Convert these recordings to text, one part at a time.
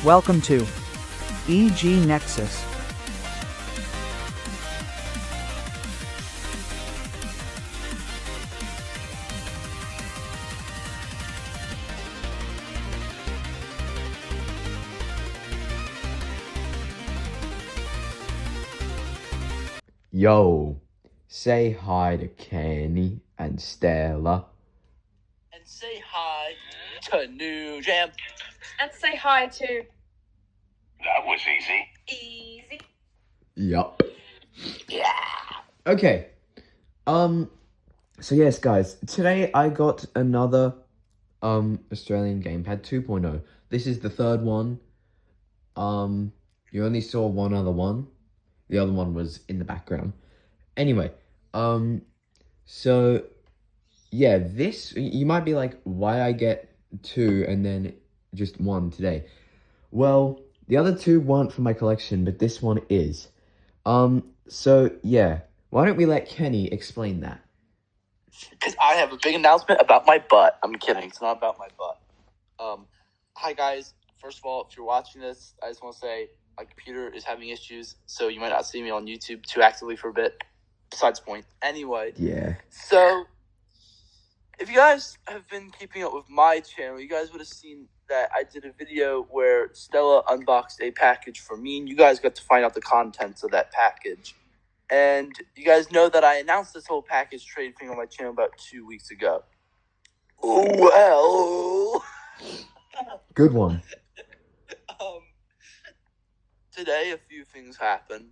Welcome to EG Nexus. Yo, say hi to Kenny and Stella. And say hi to New Jam. And say hi to... That was easy. Easy. Yup. Yeah. Okay. So yes, guys, today I got another Australian gamepad 2.0. This is the third one. You only saw one other one. The other one was in the background. Anyway, so yeah, this, you might be like, why I get two and then just one today? Well, the other two weren't for my collection, but this one is. So yeah, why don't we let Kenny explain that? Because I have a big announcement about my butt. I'm kidding. It's not about my butt. Hi, guys. First of all, if you're watching this, I just want to say my computer is having issues, so you might not see me on YouTube too actively for a bit. Besides the point. Anyway. Yeah. So, if you guys have been keeping up with my channel, you guys would have seen that I did a video where Stella unboxed a package for me, and you guys got to find out the contents of that package. And you guys know that I announced this whole package trade thing on my channel about 2 weeks ago. Well, Good one. today a few things happened.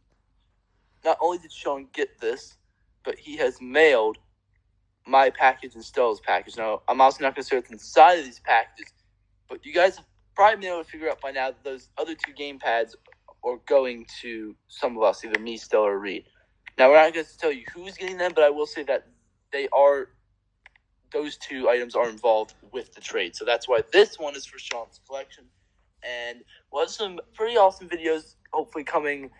Not only did Sean get this, but he has mailed my package and Stella's package. Now, I'm also not going to say what's inside of these packages, but you guys have probably been able to figure out by now that those other two gamepads are going to some of us, either me, Stella, or Reed. Now, we're not going to tell you who's getting them, but I will say that those two items are involved with the trade. So that's why this one is for Sean's collection. And we'll have some pretty awesome videos, hopefully coming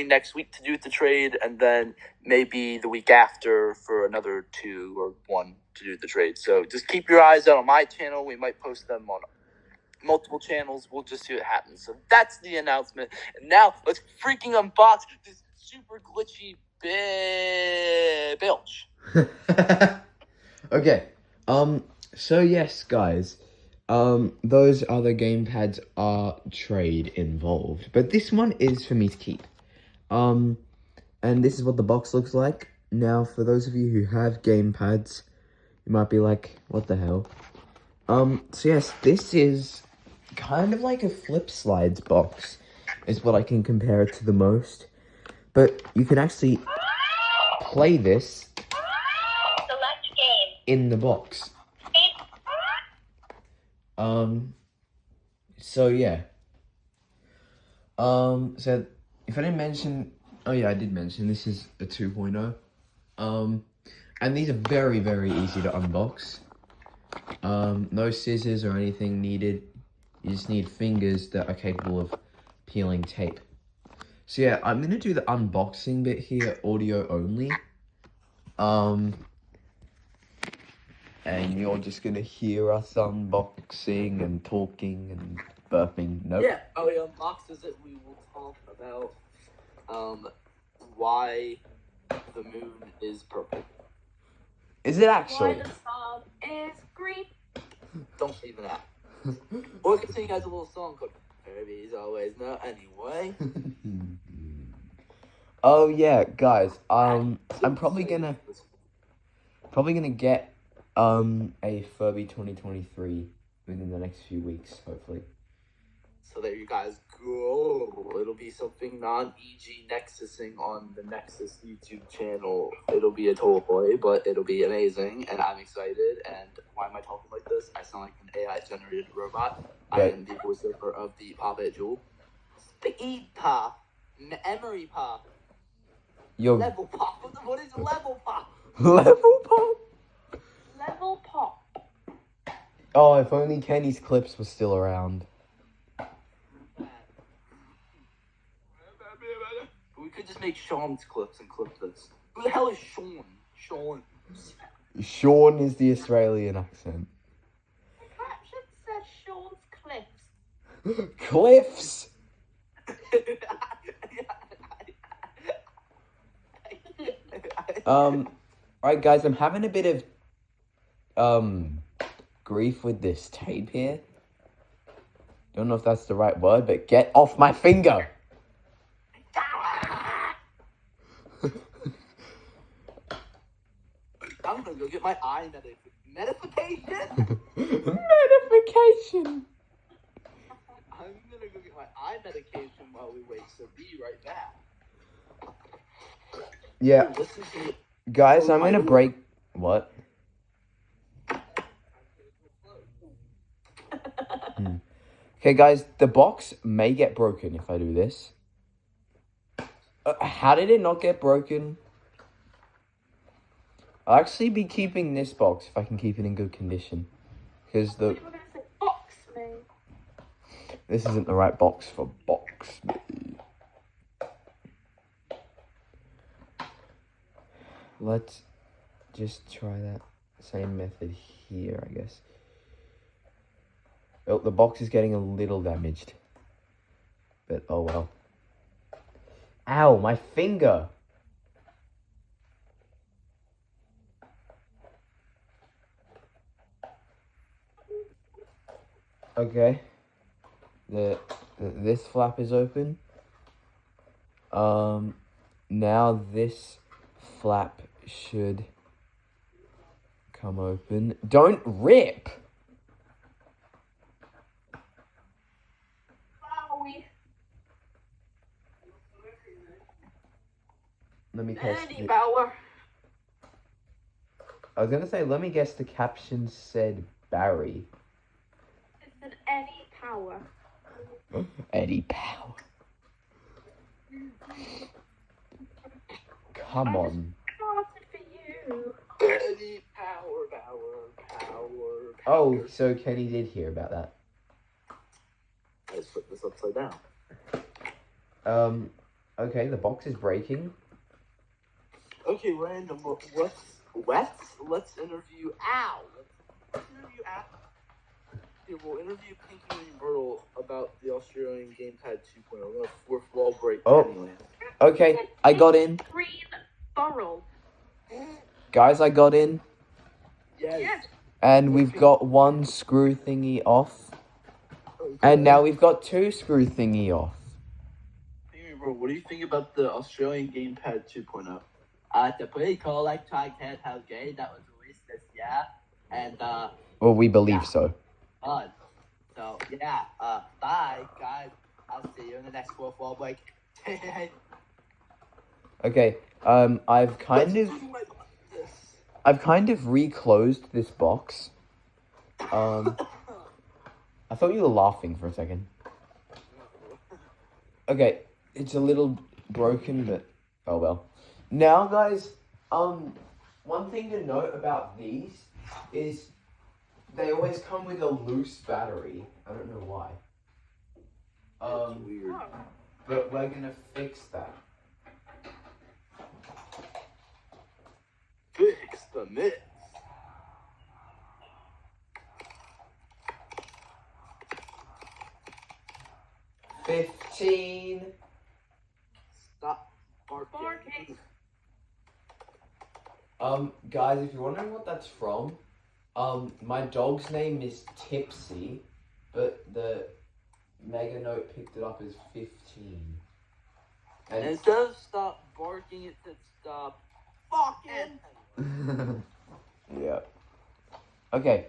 next week to do with the trade, and then maybe the week after for another two or one to do with the trade. So just keep your eyes out on my channel. We might post them on multiple channels. We'll just see what happens. So that's the announcement. And now let's freaking unbox this super glitchy bilge. Okay. So yes, guys. Those other gamepads are trade involved, but this one is for me to keep. And this is what the box looks like. Now, for those of you who have gamepads, you might be like, what the hell? So yes, this is kind of like a flip slides box, is what I can compare it to the most. But you can actually play this Select game. in the box. So yeah. So if I didn't mention, oh yeah, I did mention this is a 2.0. And these are very, very easy to unbox. No scissors or anything needed. You just need fingers that are capable of peeling tape. So yeah, I'm gonna do the unboxing bit here, audio only. And you're just gonna hear us unboxing and talking and burping. Nope. Yeah, we unboxes it. We will talk about why the moon is purple. Is it Why actually? the sun is green. Don't even ask. Or I can sing you guys a little song called Babies Always Know Anyway. Oh yeah, guys. I'm probably gonna get a Furby 2023 within the next few weeks, hopefully. So there you guys go. It'll be something non-EG Nexusing on the Nexus YouTube channel. It'll be a toy, but it'll be amazing, and I'm excited. And why am I talking like this? I sound like an AI-generated robot. I Right. am the voiceover of the Puppet Jewel. Speed Pop. Memory Pop. Yo, Level Pop. What is level pop? level pop. Level pop. Oh, if only Kenny's clips were still around. We could just make Sean's clips and clip this. Who the hell is Sean? Sean. Sean is the Australian accent. The caption says Sean's clips. Cliffs. Alright guys, I'm having a bit of grief with this tape here. Don't know if that's the right word, but get off my finger. I'm gonna go get my eye medication. Medication. I'm gonna go get my eye medication while we wait. So be right back. Yeah, Ooh, listen to me. guys, I'm gonna break. What? Okay, guys, the box may get broken if I do this. How did it not get broken? I'll actually be keeping this box if I can keep it in good condition. Because You were going to say box me. this isn't the right box for box me. Let's just try that same method here, I guess. Oh, the box is getting a little damaged. But oh well. Ow, my finger! Okay. This flap is open. Now this flap should come open. Don't rip! Wowie. Let me test Eddie it. Bauer. I was gonna say, let me guess the caption said Barry. It's an Eddie Power. Eddie Power. Come on. Started for you. Eddie, power. Oh, so Kenny did hear about that. Let's put this upside down. Okay, the box is breaking. Okay, random. Let's interview. Ow. Let's interview. Okay, we'll interview Pinky and Myrtle about the Australian gamepad 2.0. We're gonna fourth wall break. Oh. Anyway. Okay, I got in. Green Burrell. Guys, I got in. Yes. And we've got one screw thingy off. Okay. And now we've got two screw thingy off. Pinky and Myrtle, what do you think about the Australian gamepad 2.0? It's a pretty cool electronic handheld game that was released this year, and Well, we believe Yeah. so. fun. So yeah, bye guys. I'll see you in the next fourth wall break. Okay, I've kind of reclosed this box. I thought you were laughing for a second. Okay, it's a little broken, but oh well. Now, guys, one thing to note about these is they always come with a loose battery. I don't know why. Weird. But we're gonna fix that. Fix the myth. $15. Stop barking. Guys, if you're wondering what that's from, my dog's name is Tipsy, but the Mega Note picked it up as 15. And instead of stop barking, it said stop fucking. Yeah. Okay,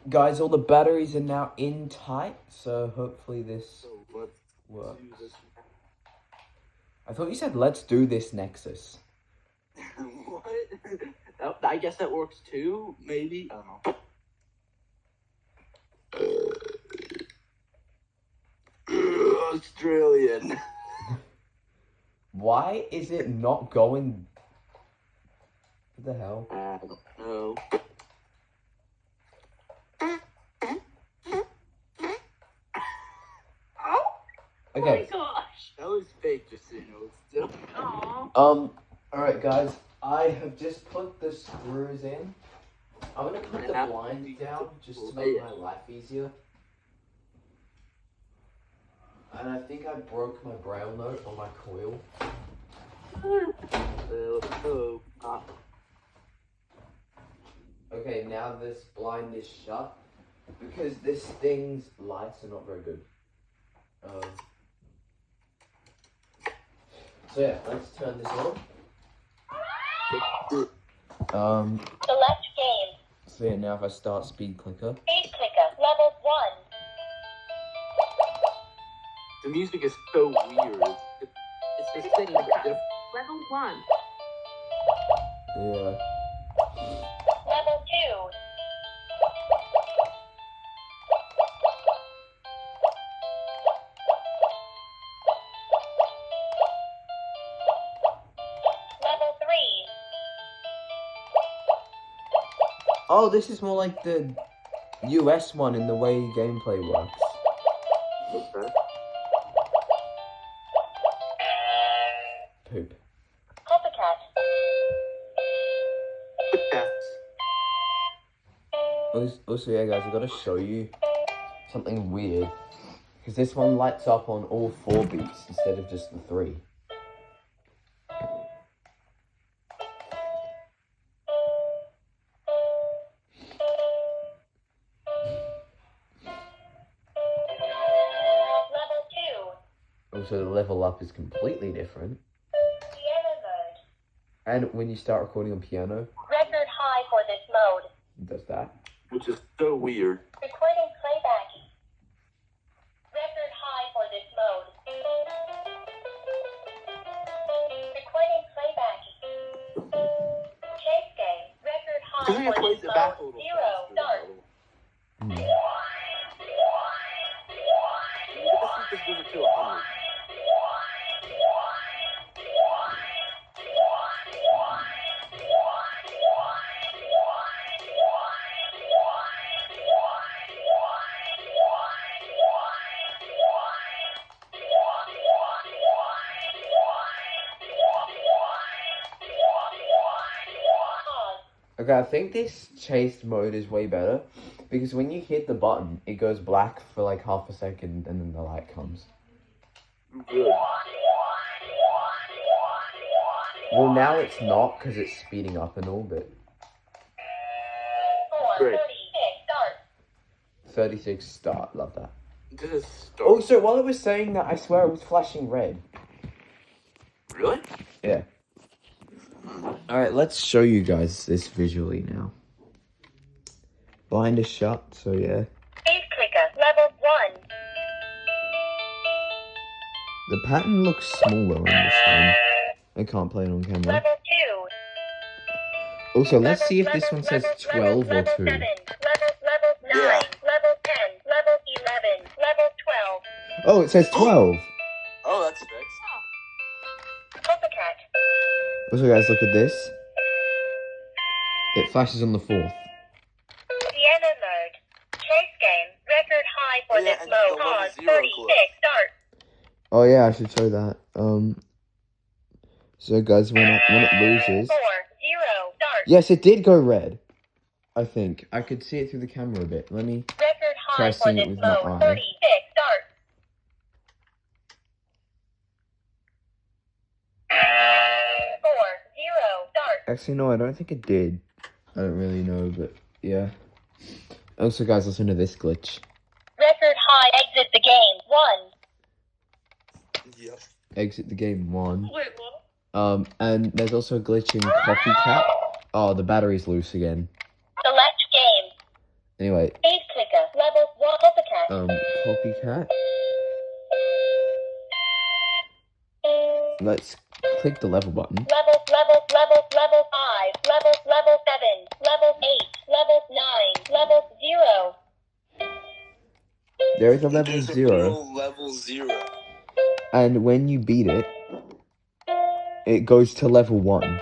guys, all the batteries are now in tight, so hopefully this So let's works. do this. I thought you said let's do this Nexus. What? I guess that works too. Maybe. I don't know. Australian. Why is it not going? What the hell? I don't know. Okay. Oh my gosh. That was fake, just so you know. It's still. Aw. Alright guys, I have just put the screws in. I'm gonna put the blinds down just to make my life easier. And I think I broke my braille note on my coil. Okay, now this blind is shut because this thing's lights are not very good. So yeah, let's turn this on. Select game. So yeah, now if I start speed clicker. Speed clicker. Level 1. The music is so weird. It's the same, but different. Level 1. Yeah. Level 2. Level 3. Oh, this is more like the US one in the way gameplay works. Okay. Poop. Copycat. Also, yeah, guys, I gotta show you something weird. Because this one lights up on all 4 beats instead of just the 3. Level 2. Also, the level up is completely different. Piano mode. And when you start recording on piano, Record high for this mode. it does that. Which is so weird. Recording playback. Record high for this mode. Recording playback. Chase game. Record high Because he for plays this it back a mode. little 0. faster. Start. Hmm. Let's see if this goes up to 100. Okay, I think this chase mode is way better. Because when you hit the button, it goes black for like half a second and then the light comes. Good. Well, now it's not because it's speeding up and all, but 4. Great. 36. Start. 36 start, love that. This is start. Also, while it was saying that, I swear it was flashing red. Really? Yeah. Alright, let's show you guys this visually now. Blind is shut, so yeah. Speed clicker. Level 1. The pattern looks smaller on this one. I can't play it on camera. Level 2. Also, let's see if this one says 12 or 2. Level 7. Level 9. Yeah. Level 10. Level 11. Level 12. Oh, it says 12! Oh, that's fixed. Copycat. Also, guys, look at this. It flashes on the 4th. Piano mode. Chase game. Record high for Yeah, this and mode. the level Pause. 0 36. glitch. Start. Oh yeah, I should show that. So guys, when it loses... 4. 0. Start. Yes, it did go red. I think. I could see it through the camera a bit. Let me... Record Try high for seeing it this with my mode. eye. 36. Start. 4. 0. Start. Actually, no, I don't think it did. I don't really know, but yeah. Also, guys, listen to this glitch. Record high. Exit the game. 1. Yep. Exit the game 1. Wait, what? And there's also a glitch in Copycat. Oh, the battery's loose again. Select game. Anyway, Speed clicker. Level 1. Copycat. Copycat. Let's click the level button. Level 5. Level 7. Level 8. Level 9. Level 0. There is a level There's a 0. real level 0. And when you beat it, it goes to level 1.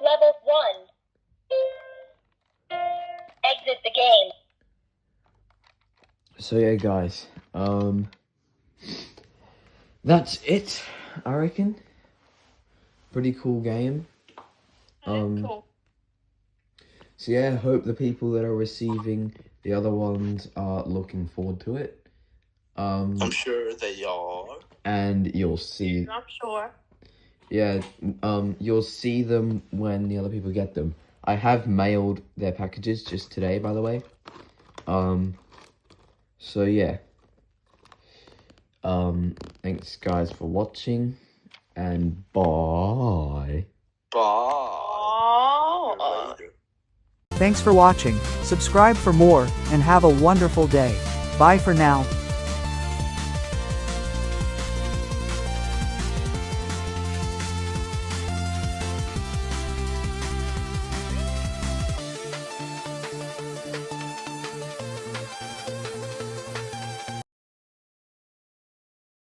Level 1. Exit the game. So yeah, guys, that's it. I reckon. Pretty cool game. Cool. So yeah, hope the people that are receiving the other ones are looking forward to it. I'm sure they are. And you'll see. I'm sure. Yeah, you'll see them when the other people get them. I have mailed their packages just today, by the way. So yeah. Thanks guys for watching, and bye. Bye. Oh. Later. Thanks for watching, subscribe for more, and have a wonderful day. Bye for now.